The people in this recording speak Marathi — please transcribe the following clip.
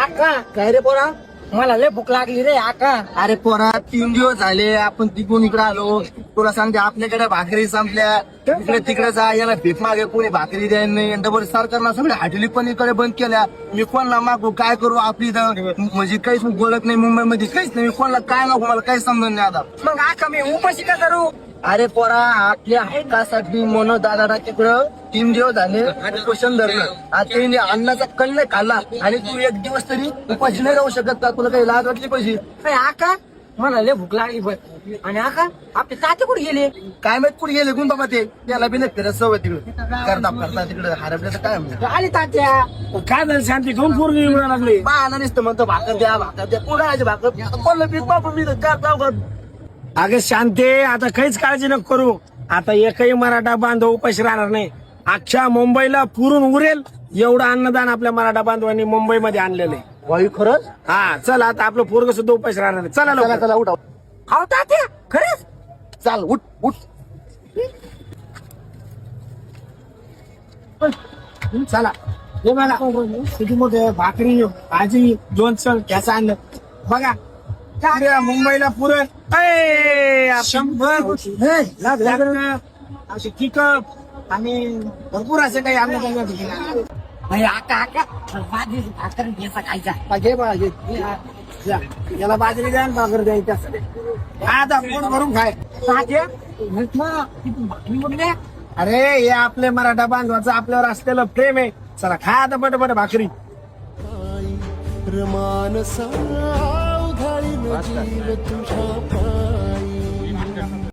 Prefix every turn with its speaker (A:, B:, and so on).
A: आका काय रे पोरा, मला लय भूक लागली रे आका.
B: अरे पोरा 3 दिवस झाले आपण तिकडून इकडे आलो. तुला सांगते आपल्याकडे भाकरी संपल्या, इकडे तिकडे जा, याला भीक मागे कोणी भाकरी द्यायला नाही. डबल सरकारनं सगळ्या हॉटेली पण इकडे बंद केल्या. मी कोणाला मागू, काय करू, आपली इथं म्हणजे काहीच बोलत नाही मुंबईमध्ये, काहीच नाही. मी कोणाला काय मागू, मला काही समजत नाही आता.
A: मग आका मी उपाशी का करू?
B: अरे पोरा आपल्या हक्कासाठी म्हणून दादा तिकडं 3 दिवस झाले क्वेश्चन धरलं. आज त्यांनी अन्नाचा कण नाही खाल्ला आणि तू 1 दिवस तरी उपाशी नाही राहू शकत का? तुला काही लाज वाटली पाहिजे?
A: अरे आका मला लय भूक लागली पण. आणि आका आपले ताते कुठे गेले?
B: काय माहित कुठे गेले गुण बाबा ते, त्याला बी नाही फिरत सवय तिकडे करता तिकडे हरपल्याचं काय म्हणतो.
A: आले तात्या.
C: काय झालं शांती कोण पूर्ण येऊन लागली?
B: बाळाला नुसतं म्हणतो भाकर द्या कुणाची भाकर बोललं पीक बापू मी जाऊ.
C: अगं शांते, आता काहीच काळजी नको करू. आता एकही मराठा बांधव उपाशी राहणार नाही. अख्ख्या मुंबईला पुरून उरेल एवढं अन्नदान आपल्या मराठा बांधवांनी मुंबईमध्ये आणलेलं आहे.
B: वायू खरंच.
C: हा चल, आता आपलं पोरग सुद्धा उपाशी राहणार नाही. चला
B: चला
C: लवकर.
B: चला उठा
A: हो तात्या खरंच.
B: चाल उठ उठ.
C: चला हे बघा किती मोठे भाकरी भाजी लोणचं घ्यायचं आणलं बघा. अरे, मुंबईला पुरण 100 असे किकप आणि भरपूर असे काही आणलं.
A: अरे आका आका भाजी भाकर घ्यायचा खायचा.
C: घे बघा घे. याला बाजरी द्या आणि भाकर द्यायची असते. आता पोट भरून खाय.
A: तात्या मग किती भाकरी बनल्या?
C: अरे हे आपले मराठा बांधवाचं आपल्यावर असलेलं प्रेम आहे. चला खा आता पटपट भाकरी.
D: रमान सावधारी जीव तुझ्या